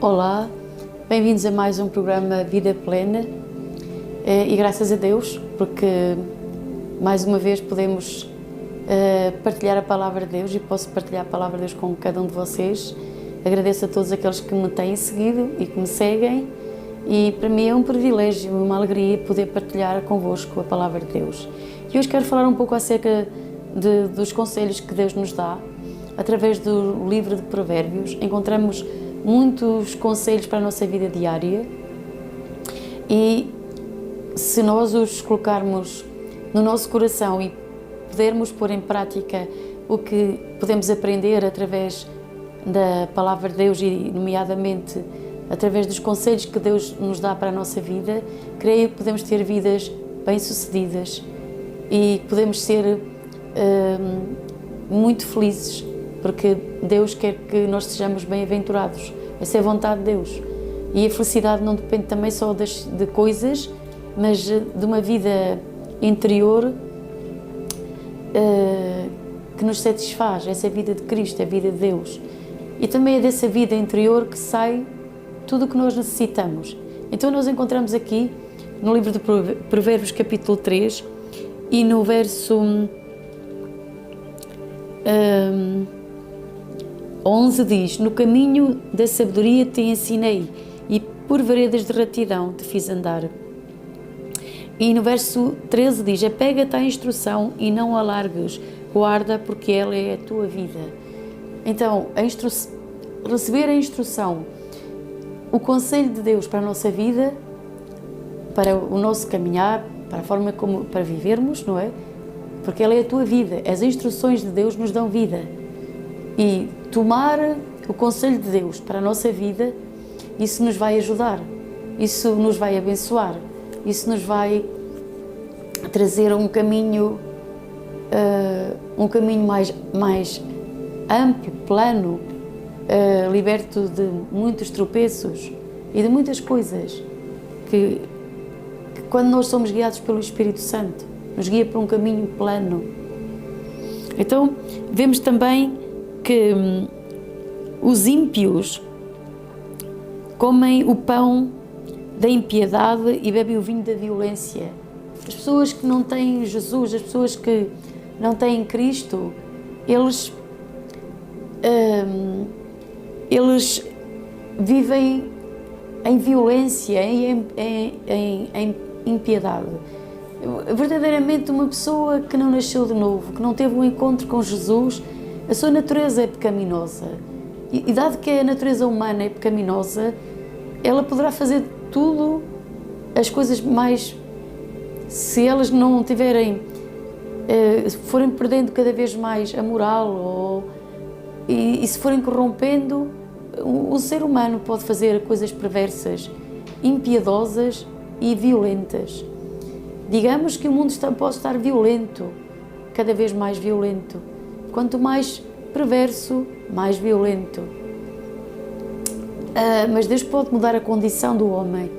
Olá, bem-vindos a mais um programa Vida Plena e graças a Deus porque mais uma vez podemos partilhar a Palavra de Deus e posso partilhar a Palavra de Deus com cada um de vocês. Agradeço a todos aqueles que me têm seguido e que me seguem e para mim é um privilégio e uma alegria poder partilhar convosco a Palavra de Deus. E hoje quero falar um pouco acerca dos conselhos que Deus nos dá através do livro de Provérbios. Encontramos muitos conselhos para a nossa vida diária e se nós os colocarmos no nosso coração e pudermos pôr em prática o que podemos aprender através da Palavra de Deus e nomeadamente através dos conselhos que Deus nos dá para a nossa vida, creio que podemos ter vidas bem-sucedidas e podemos ser muito felizes, porque Deus quer que nós sejamos bem-aventurados. Essa é a vontade de Deus. E a felicidade não depende também só de coisas, mas de uma vida interior que nos satisfaz. Essa é a vida de Cristo, é a vida de Deus. E também é dessa vida interior que sai tudo o que nós necessitamos. Então nós encontramos aqui, no livro de Provérbios, capítulo 3, e no verso 11 diz: no caminho da sabedoria te ensinei e por veredas de retidão te fiz andar. E no verso 13 diz: apega-te à instrução e não a largues, guarda porque ela é a tua vida. Então, receber a instrução, o conselho de Deus para a nossa vida, para o nosso caminhar, para a forma como para vivermos, não é? Porque ela é a tua vida. As instruções de Deus nos dão vida. E tomar o conselho de Deus para a nossa vida, isso nos vai ajudar, isso nos vai abençoar, isso nos vai trazer um caminho mais amplo, plano, liberto de muitos tropeços e de muitas coisas que quando nós somos guiados pelo Espírito Santo, nos guia para um caminho plano. Então, vemos também que os ímpios comem o pão da impiedade e bebem o vinho da violência. As pessoas que não têm Jesus, as pessoas que não têm Cristo, eles vivem em violência, em impiedade. Verdadeiramente uma pessoa que não nasceu de novo, que não teve um encontro com Jesus, a sua natureza é pecaminosa. E dado que a natureza humana é pecaminosa, ela poderá fazer tudo, as coisas mais, se elas não tiverem, forem perdendo cada vez mais a moral e se forem corrompendo, o ser humano pode fazer coisas perversas, impiedosas e violentas. Digamos que o mundo pode estar violento, cada vez mais violento. Quanto mais perverso, mais violento. Mas Deus pode mudar a condição do homem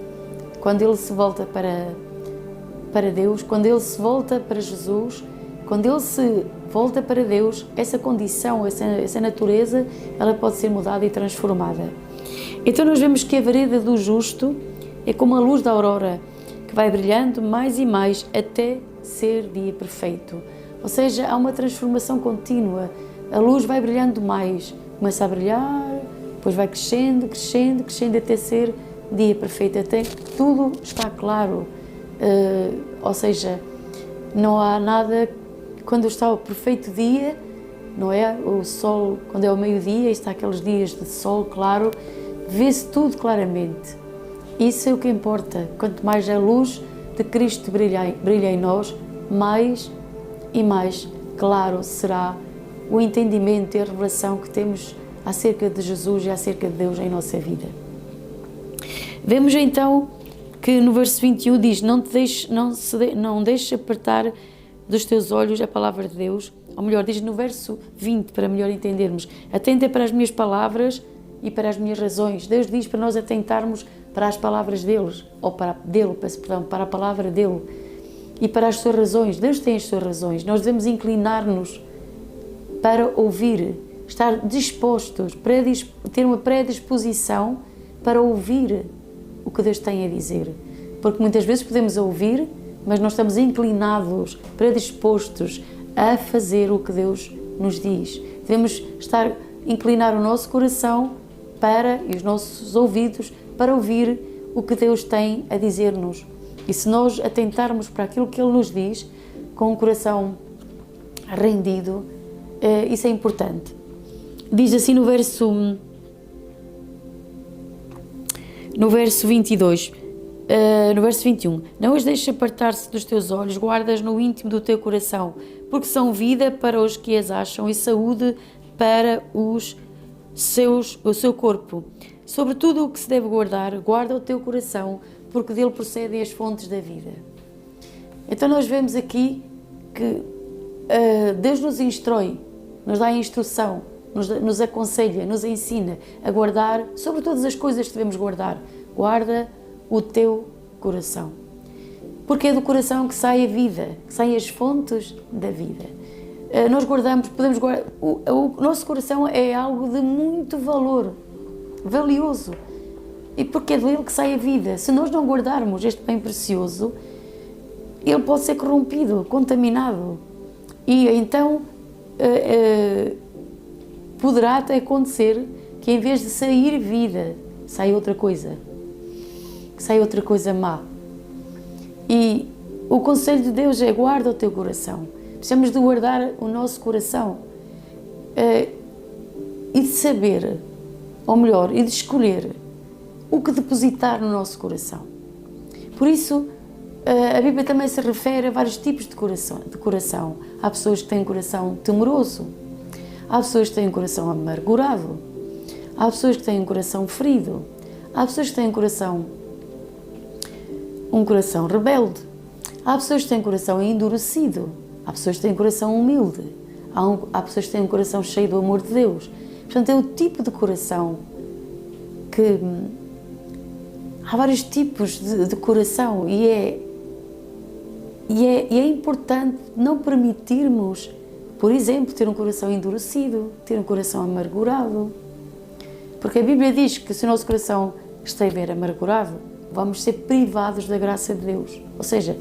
quando ele se volta para Deus, quando ele se volta para Jesus, quando ele se volta para Deus, essa condição, essa natureza, ela pode ser mudada e transformada. Então nós vemos que a vereda do justo é como a luz da aurora, que vai brilhando mais e mais até ser dia perfeito. Ou seja, há uma transformação contínua. A luz vai brilhando mais, começa a brilhar, depois vai crescendo, crescendo, crescendo até ser dia perfeito, até que tudo está claro. Ou seja, não há nada, quando está o perfeito dia, não é? O sol, quando é o meio-dia, está aqueles dias de sol claro, vê-se tudo claramente. Isso é o que importa. Quanto mais a luz de Cristo brilha em nós, mais e mais claro será o entendimento e a revelação que temos acerca de Jesus e acerca de Deus em nossa vida. Vemos então que no verso 21 diz: não deixes apertar dos teus olhos a palavra de Deus. Ou melhor, diz no verso 20, para melhor entendermos: atenta para as minhas palavras e para as minhas razões. Deus diz para nós atentarmos para as palavras deles, ou para a palavra dele e para as suas razões. Deus tem as suas razões. Nós devemos inclinar-nos para ouvir, estar dispostos, ter uma predisposição para ouvir o que Deus tem a dizer. Porque muitas vezes podemos ouvir, mas não estamos inclinados, predispostos a fazer o que Deus nos diz. Devemos inclinar o nosso coração e os nossos ouvidos para ouvir o que Deus tem a dizer-nos. E se nós atentarmos para aquilo que Ele nos diz, com o coração rendido, isso é importante. Diz assim no verso 22, no verso 21, não os deixes apartar-se dos teus olhos, guardas no íntimo do teu coração, porque são vida para os que as acham e saúde para o seu corpo. Sobre tudo o que se deve guardar, guarda o teu coração, porque dele procedem as fontes da vida. Então nós vemos aqui que Deus nos instrui, nos dá a instrução, nos aconselha, nos ensina a guardar, sobre todas as coisas que devemos guardar, guarda o teu coração. Porque é do coração que sai a vida, que saem as fontes da vida. Nós podemos guardar, o nosso coração é algo de muito valor, valioso, e porque é dele que sai a vida. Se nós não guardarmos este bem precioso, ele pode ser corrompido, contaminado, e então poderá até acontecer que em vez de sair vida, sai outra coisa, má. E o conselho de Deus é: guarda o teu coração. Precisamos de guardar o nosso coração e de saber, ou melhor, e de escolher o que depositar no nosso coração. Por isso, a Bíblia também se refere a vários tipos de coração. Há pessoas que têm um coração temeroso, há pessoas que têm um coração amargurado, há pessoas que têm um coração ferido, há pessoas que têm um coração rebelde, há pessoas que têm um coração endurecido, há pessoas que têm um coração humilde, há pessoas que têm um coração cheio do amor de Deus. Portanto, é o tipo de coração que... Há vários tipos de coração e é importante não permitirmos, por exemplo, ter um coração endurecido, ter um coração amargurado. Porque a Bíblia diz que se o nosso coração estiver amargurado, vamos ser privados da graça de Deus. Ou seja,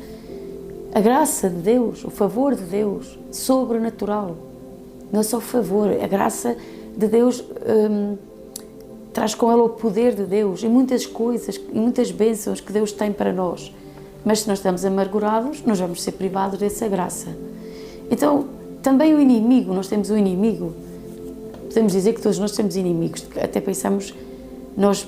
a graça de Deus, o favor de Deus, sobrenatural. Não é só favor, a graça de Deus traz com ela o poder de Deus e muitas coisas e muitas bênçãos que Deus tem para nós. Mas se nós estamos amargurados, nós vamos ser privados dessa graça. Então, também o inimigo, nós temos um inimigo. Podemos dizer que todos nós temos inimigos. Até pensamos, nós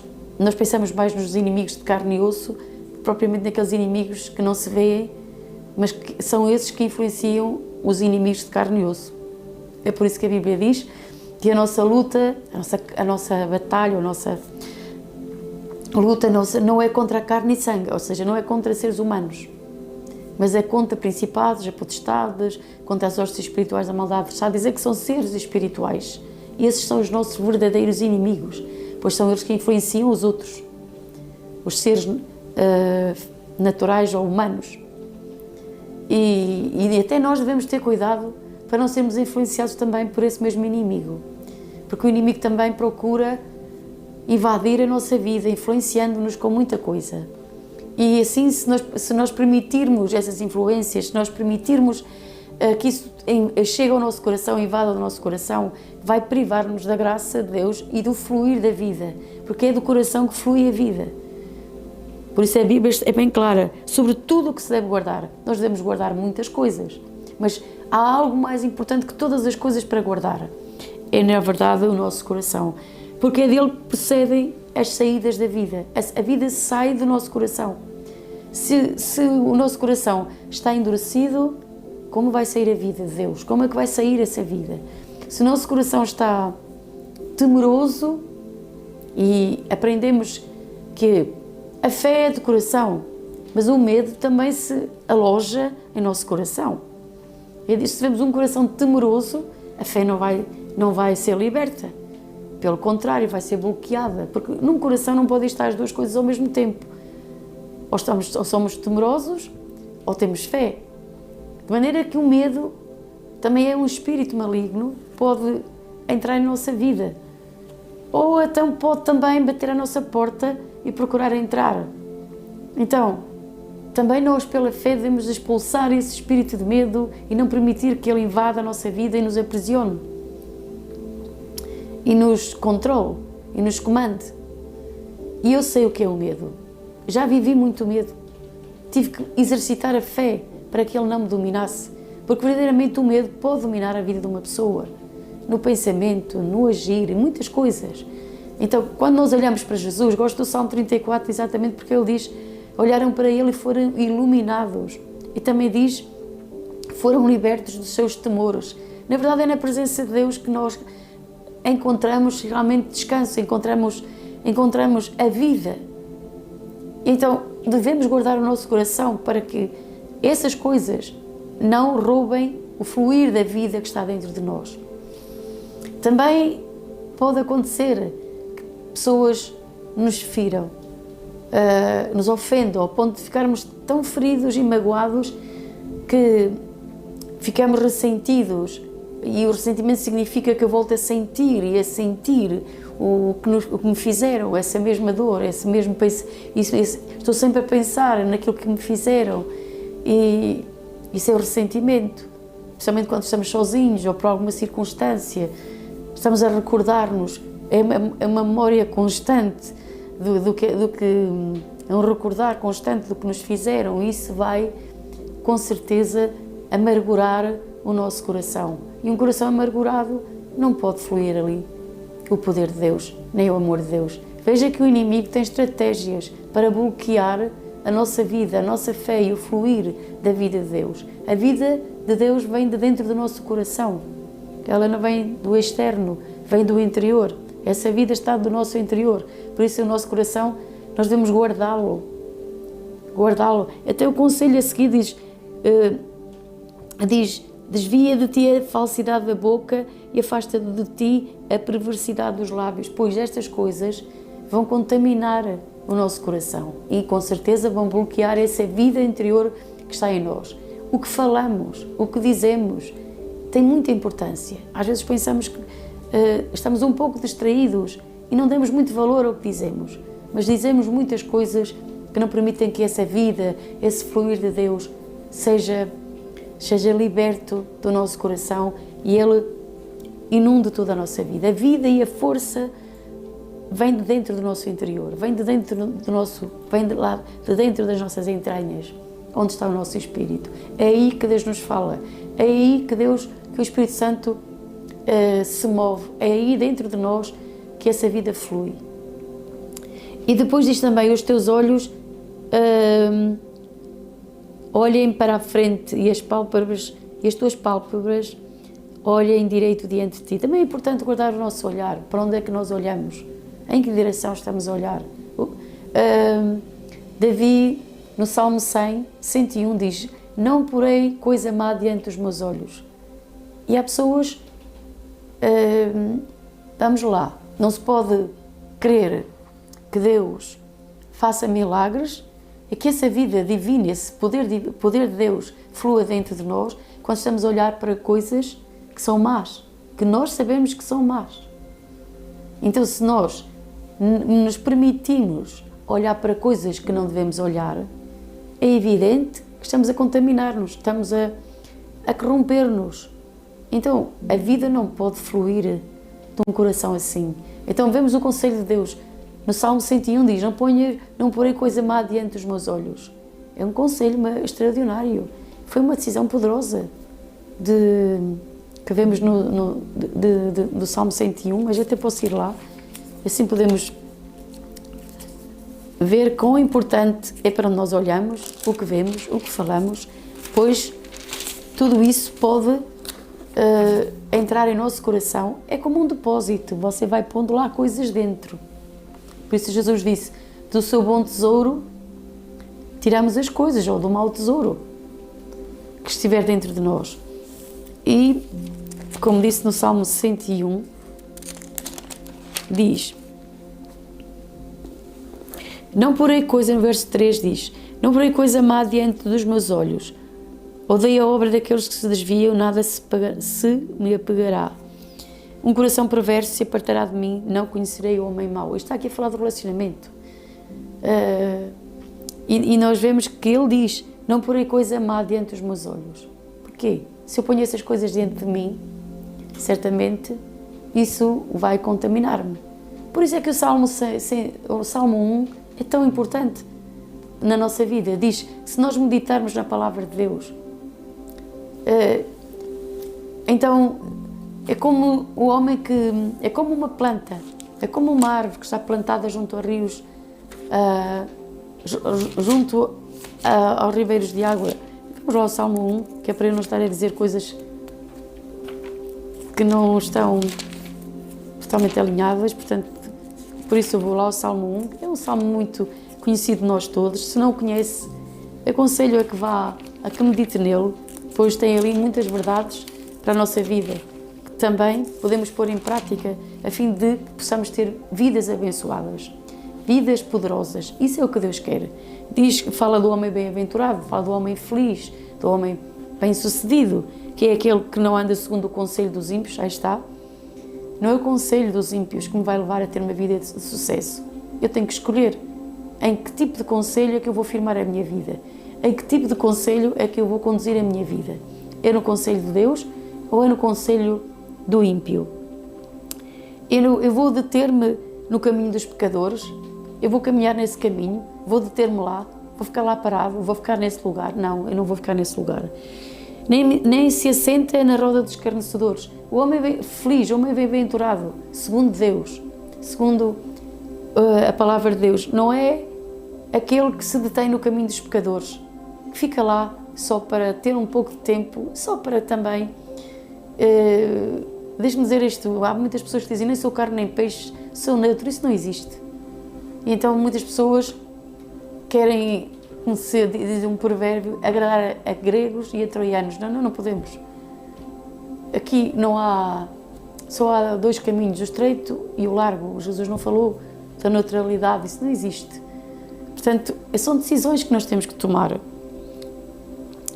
pensamos mais nos inimigos de carne e osso, propriamente naqueles inimigos que não se vêem, mas que são esses que influenciam os inimigos de carne e osso. É por isso que a Bíblia diz que a nossa luta, a nossa batalha, a nossa luta não é contra a carne e sangue, ou seja, não é contra seres humanos, mas é contra principados, potestades, contra as hostes espirituais da maldade. Está a dizer que são seres espirituais. E esses são os nossos verdadeiros inimigos, pois são eles que influenciam os outros, os seres naturais ou humanos. E até nós devemos ter cuidado para não sermos influenciados também por esse mesmo inimigo. Porque o inimigo também procura invadir a nossa vida, influenciando-nos com muita coisa. E assim, se nós permitirmos essas influências, se nós permitirmos que isso chegue ao nosso coração, invada o nosso coração, vai privar-nos da graça de Deus e do fluir da vida, porque é do coração que flui a vida. Por isso a Bíblia é bem clara sobre tudo o que se deve guardar. Nós devemos guardar muitas coisas, mas há algo mais importante que todas as coisas para guardar. É, na verdade, o nosso coração, porque é dele que procedem as saídas da vida. A vida sai do nosso coração. Se o nosso coração está endurecido, como vai sair a vida de Deus? Como é que vai sair essa vida? Se o nosso coração está temeroso, e aprendemos que a fé é do coração, mas o medo também se aloja em nosso coração. Eu disse, se tivermos um coração temeroso, a fé não vai ser liberta. Pelo contrário, vai ser bloqueada, porque num coração não podem estar as duas coisas ao mesmo tempo. Ou somos temerosos, ou temos fé. De maneira que o medo também é um espírito maligno, pode entrar em nossa vida. ou então pode também bater à nossa porta e procurar entrar. Então, também nós, pela fé, devemos expulsar esse espírito de medo e não permitir que ele invada a nossa vida e nos aprisione, e nos controle, e nos comande. E eu sei o que é o medo. Já vivi muito medo. Tive que exercitar a fé para que ele não me dominasse, porque verdadeiramente o medo pode dominar a vida de uma pessoa, no pensamento, no agir, em muitas coisas. Então, quando nós olhamos para Jesus, gosto do Salmo 34 exatamente porque ele diz: olharam para ele e foram iluminados. E também diz: foram libertos dos seus temores. Na verdade, é na presença de Deus que nós encontramos realmente descanso, encontramos a vida. Então, devemos guardar o nosso coração para que essas coisas não roubem o fluir da vida que está dentro de nós. Também pode acontecer que pessoas nos firam, nos ofendam, ao ponto de ficarmos tão feridos e magoados que ficamos ressentidos. E o ressentimento significa que eu volto a sentir e a sentir o que me fizeram, essa mesma dor, esse mesmo estou sempre a pensar naquilo que me fizeram, e isso é o ressentimento, especialmente quando estamos sozinhos ou por alguma circunstância, estamos a recordar-nos, é uma memória constante é um recordar constante do que nos fizeram, e isso vai, com certeza, amargurar o nosso coração. E um coração amargurado não pode fluir ali o poder de Deus, nem o amor de Deus. Veja que o inimigo tem estratégias para bloquear a nossa vida, a nossa fé e o fluir da vida de Deus. A vida de Deus vem de dentro do nosso coração. Ela não vem do externo, vem do interior. Essa vida está do nosso interior. Por isso, o nosso coração, nós devemos guardá-lo. Até o conselho a seguir diz: desvia de ti a falsidade da boca e afasta de ti a perversidade dos lábios, pois estas coisas vão contaminar o nosso coração e com certeza vão bloquear essa vida interior que está em nós. O que falamos, o que dizemos, tem muita importância. Às vezes pensamos que estamos um pouco distraídos e não damos muito valor ao que dizemos, mas dizemos muitas coisas que não permitem que essa vida, esse fluir de Deus seja liberto do nosso coração e Ele inunde toda a nossa vida. A vida e a força vem de dentro do nosso interior, vem de dentro das nossas entranhas, onde está o nosso espírito. É aí que Deus nos fala, é aí que o Espírito Santo se move, é aí dentro de nós que essa vida flui. E depois diz também: os teus olhos olhem para a frente e as tuas pálpebras olhem direito diante de ti. Também é importante guardar o nosso olhar. Para onde é que nós olhamos? Em que direção estamos a olhar? Davi, no Salmo 101, diz: não porei coisa má diante dos meus olhos. E há pessoas, vamos lá, não se pode crer que Deus faça milagres e que essa vida divina, esse poder de Deus flua dentro de nós quando estamos a olhar para coisas que são más, que nós sabemos que são más. Então, se nós nos permitimos olhar para coisas que não devemos olhar, é evidente que estamos a contaminar-nos, estamos a corromper-nos. Então, a vida não pode fluir de um coração assim. Então, vemos o conselho de Deus. No Salmo 101 diz: não porei coisa má diante dos meus olhos. É um conselho extraordinário. Foi uma decisão poderosa que vemos do Salmo 101, mas até posso ir lá. Assim podemos ver quão importante é para onde nós olhamos, o que vemos, o que falamos, pois tudo isso pode entrar em nosso coração. É como um depósito, você vai pondo lá coisas dentro. Por isso Jesus disse: do seu bom tesouro tiramos as coisas, ou do mau tesouro que estiver dentro de nós. E, como disse no Salmo 101, diz: não porei coisa, no verso 3 diz: não porei coisa má diante dos meus olhos, odeio a obra daqueles que se desviam, nada se me apegará. Um coração perverso se apartará de mim, não conhecerei o homem mau. Está aqui a falar do relacionamento. E nós vemos que ele diz, não porei coisa má diante dos meus olhos. Porquê? Se eu ponho essas coisas diante de mim, certamente isso vai contaminar-me. Por isso é que o Salmo 1 é tão importante na nossa vida. Diz que se nós meditarmos na palavra de Deus, então é como o homem é como uma planta, é como uma árvore que está plantada junto a rios, junto aos ribeiros de água. Vamos lá ao Salmo 1, que é para eu não estar a dizer coisas que não estão totalmente alinhadas, portanto, por isso eu vou lá ao Salmo 1, que é um salmo muito conhecido de nós todos. Se não o conhece, aconselho a que vá, a que medite nele, pois tem ali muitas verdades para a nossa vida, que também podemos pôr em prática, a fim de que possamos ter vidas abençoadas, vidas poderosas. Isso é o que Deus quer. Fala do homem bem-aventurado, fala do homem feliz, do homem bem-sucedido, que é aquele que não anda segundo o conselho dos ímpios. Aí está. Não é o conselho dos ímpios que me vai levar a ter uma vida de sucesso. Eu tenho que escolher em que tipo de conselho é que eu vou firmar a minha vida, em que tipo de conselho é que eu vou conduzir a minha vida. É no conselho de Deus ou é no conselho do ímpio? Eu vou deter-me no caminho dos pecadores, eu vou caminhar nesse caminho, vou deter-me lá, vou ficar lá parado, vou ficar nesse lugar. Não, eu não vou ficar nesse lugar. Nem se assenta na roda dos escarnecedores. O homem feliz, o homem bem-aventurado, segundo Deus, segundo a palavra de Deus, não é aquele que se detém no caminho dos pecadores, que fica lá só para ter um pouco de tempo, só para também... Deixe-me dizer isto, há muitas pessoas que dizem, nem sou carne nem peixe, sou neutro. Isso não existe. E então muitas pessoas querem, como se diz um provérbio, agradar a gregos e a troianos. Não podemos. Aqui não há, só há dois caminhos, o estreito e o largo. Jesus não falou da neutralidade, isso não existe. Portanto, são decisões que nós temos que tomar.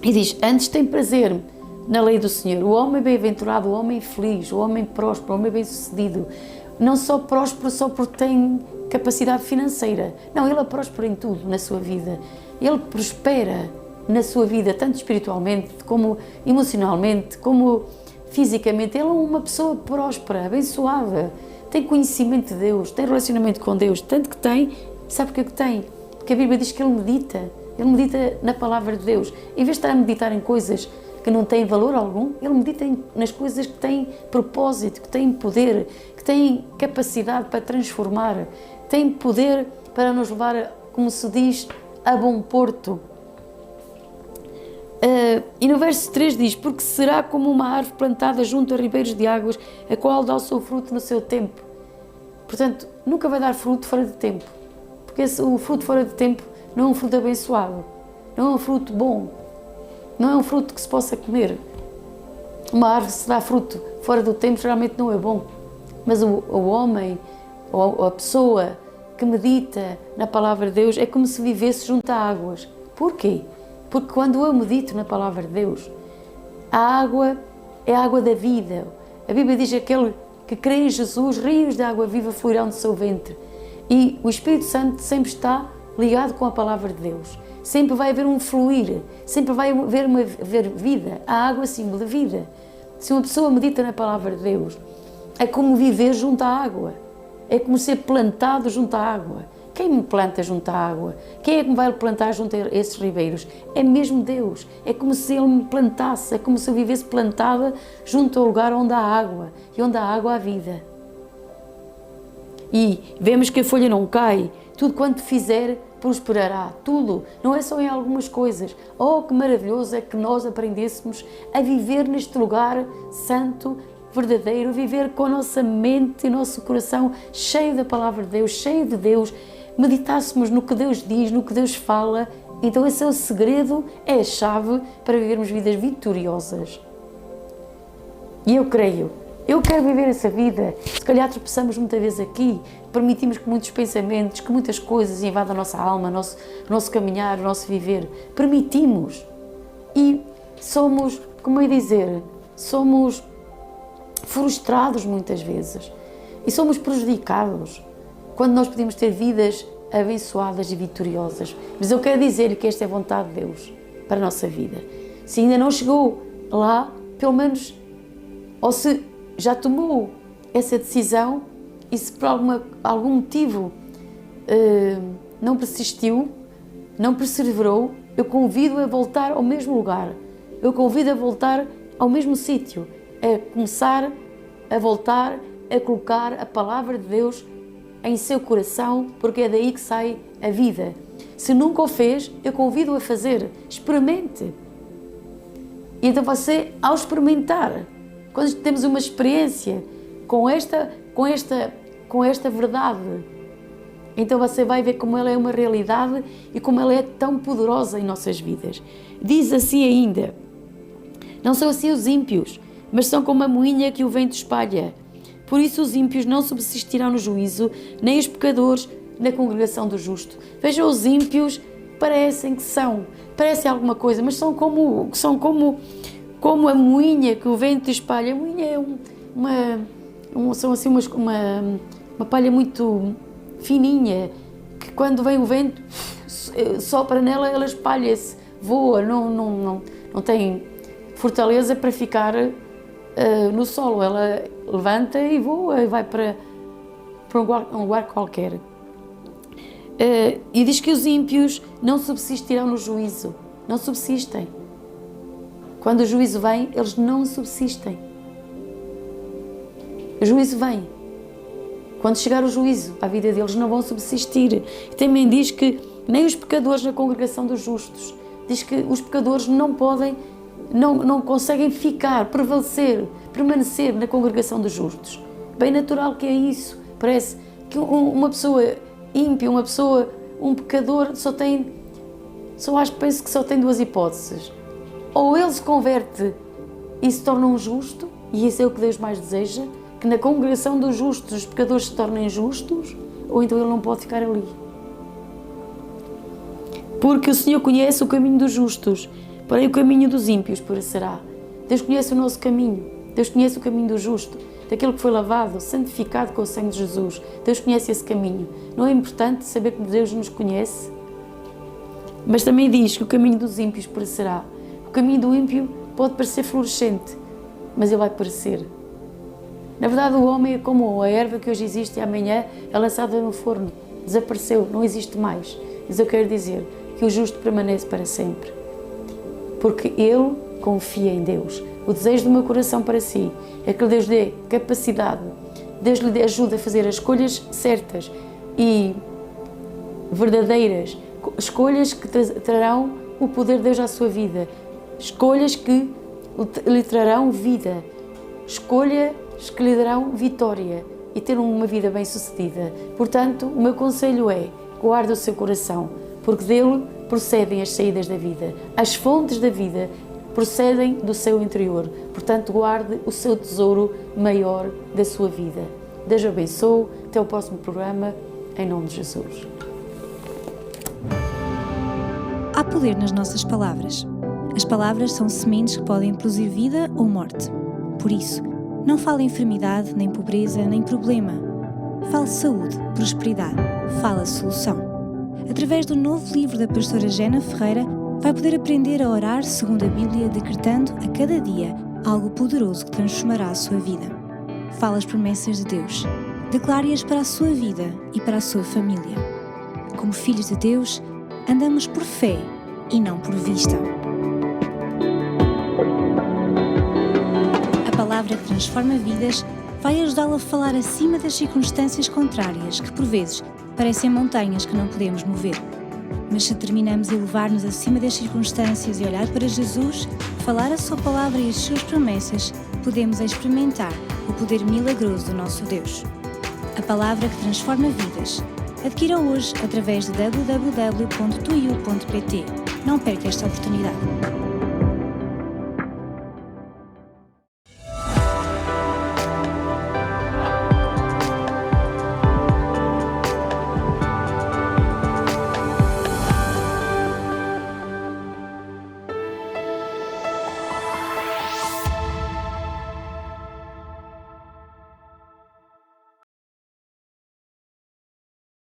E diz, antes tem prazer na lei do Senhor. O homem bem-aventurado, o homem feliz, o homem próspero, o homem bem-sucedido, não só próspero só porque tem capacidade financeira. Não, ele é próspero em tudo na sua vida. Ele prospera na sua vida, tanto espiritualmente, como emocionalmente, como fisicamente. Ele é uma pessoa próspera, abençoada, tem conhecimento de Deus, tem relacionamento com Deus, tanto que tem, sabe o que é que tem? Porque a Bíblia diz que ele medita na palavra de Deus. Em vez de estar a meditar em coisas que não têm valor algum, ele medita nas coisas que têm propósito, que têm poder, que têm capacidade para transformar, têm poder para nos levar, como se diz, a bom porto. E no verso 3 diz, porque será como uma árvore plantada junto a ribeiros de águas, a qual dá o seu fruto no seu tempo. Portanto, nunca vai dar fruto fora de tempo, porque o fruto fora de tempo não é um fruto abençoado, não é um fruto bom, não é um fruto que se possa comer. Uma árvore, se dá fruto fora do tempo, geralmente não é bom. Mas o homem, ou a pessoa que medita na palavra de Deus, é como se vivesse junto a águas. Porquê? Porque quando eu medito na palavra de Deus, a água é a água da vida. A Bíblia diz que aquele que crê em Jesus, rios de água viva fluirão do seu ventre. E o Espírito Santo sempre está ligado com a palavra de Deus. Sempre vai haver um fluir, sempre vai haver vida. A água é símbolo de vida. Se uma pessoa medita na palavra de Deus, é como viver junto à água. É como ser plantado junto à água. Quem me planta junto à água? Quem é que me vai plantar junto a esses ribeiros? É mesmo Deus. É como se Ele me plantasse, é como se eu vivesse plantada junto ao lugar onde há água. E onde há água há vida. E vemos que a folha não cai. Tudo quanto fizer prosperará. Tudo. Não é só em algumas coisas. Oh, que maravilhoso é que nós aprendêssemos a viver neste lugar santo, verdadeiro, viver com a nossa mente e o nosso coração cheio da palavra de Deus, cheio de Deus, meditássemos no que Deus diz, no que Deus fala. Então esse é o segredo, é a chave para vivermos vidas vitoriosas. E eu quero viver essa vida. Se calhar tropeçamos muitas vezes aqui, permitimos que muitos pensamentos, que muitas coisas invadam a nossa alma, o nosso caminhar, o nosso viver. Permitimos. E somos, como eu ia dizer, somos frustrados muitas vezes e somos prejudicados quando nós podemos ter vidas abençoadas e vitoriosas. Mas eu quero dizer-lhe que esta é a vontade de Deus para a nossa vida. Se ainda não chegou lá, pelo menos, ou se já tomou essa decisão e se por algum motivo não persistiu, não perseverou, eu convido a voltar ao mesmo lugar, eu convido a voltar ao mesmo sítio, a começar a voltar a colocar a palavra de Deus em seu coração, porque é daí que sai a vida. Se nunca o fez, eu convido a fazer, experimente. E então você, ao experimentar, quando temos uma experiência com esta verdade, então você vai ver como ela é uma realidade e como ela é tão poderosa em nossas vidas. Diz assim ainda: não são assim os ímpios, mas são como a moinha que o vento espalha. Por isso os ímpios não subsistirão no juízo, nem os pecadores na congregação do justo. Vejam, os ímpios parecem alguma coisa, mas são como a moinha que o vento espalha. A moinha é uma palha muito fininha, que quando vem o vento sopra nela, ela espalha-se, voa, não tem fortaleza para ficar no solo. Ela levanta e voa e vai para um lugar qualquer. E diz que os ímpios não subsistirão no juízo, não subsistem. Quando o juízo vem, eles não subsistem. O juízo vem. Quando chegar o juízo, a vida deles não vão subsistir. E também diz que nem os pecadores na congregação dos justos. Diz que os pecadores não conseguem permanecer na congregação dos justos. Bem natural que é isso. Parece que uma pessoa ímpia, um pecador, penso que só tem duas hipóteses. Ou ele se converte e se torna um justo, e isso é o que Deus mais deseja, que na congregação dos justos os pecadores se tornem justos, ou então ele não pode ficar ali. Porque o Senhor conhece o caminho dos justos, porém o caminho dos ímpios perecerá. Deus conhece o nosso caminho, Deus conhece o caminho do justo, daquele que foi lavado, santificado com o sangue de Jesus. Deus conhece esse caminho. Não é importante saber que Deus nos conhece? Mas também diz que o caminho dos ímpios perecerá. O caminho do ímpio pode parecer florescente, mas ele vai perecer. Na verdade, o homem é como a erva que hoje existe e amanhã é lançada no forno. Desapareceu, não existe mais. Mas eu quero dizer que o justo permanece para sempre. Porque ele confia em Deus. O desejo do meu coração para si é que Deus dê capacidade, Deus lhe ajude a fazer as escolhas certas e verdadeiras, escolhas que trarão o poder de Deus à sua vida, escolhas que lhe trarão vida, escolhas que lhe darão vitória e ter uma vida bem-sucedida. Portanto, o meu conselho é: guarde o seu coração, porque dele procedem as saídas da vida. As fontes da vida procedem do seu interior. Portanto, guarde o seu tesouro maior da sua vida. Deus o abençoe. Até o próximo programa, em nome de Jesus. Há poder nas nossas palavras. As palavras são sementes que podem produzir vida ou morte. Por isso, não fale enfermidade, nem pobreza, nem problema. Fale saúde, prosperidade. Fale a solução. Através do novo livro da pastora Jena Ferreira, vai poder aprender a orar segundo a Bíblia, decretando a cada dia algo poderoso que transformará a sua vida. Fale as promessas de Deus. Declare-as para a sua vida e para a sua família. Como filhos de Deus, andamos por fé e não por vista. A palavra que transforma vidas vai ajudá-la a falar acima das circunstâncias contrárias que, por vezes, parecem montanhas que não podemos mover. Mas se determinamos a elevar-nos acima das circunstâncias e olhar para Jesus, falar a sua palavra e as suas promessas, podemos experimentar o poder milagroso do nosso Deus. A palavra que transforma vidas. Adquira hoje através de www.tuiu.pt. Não perca esta oportunidade.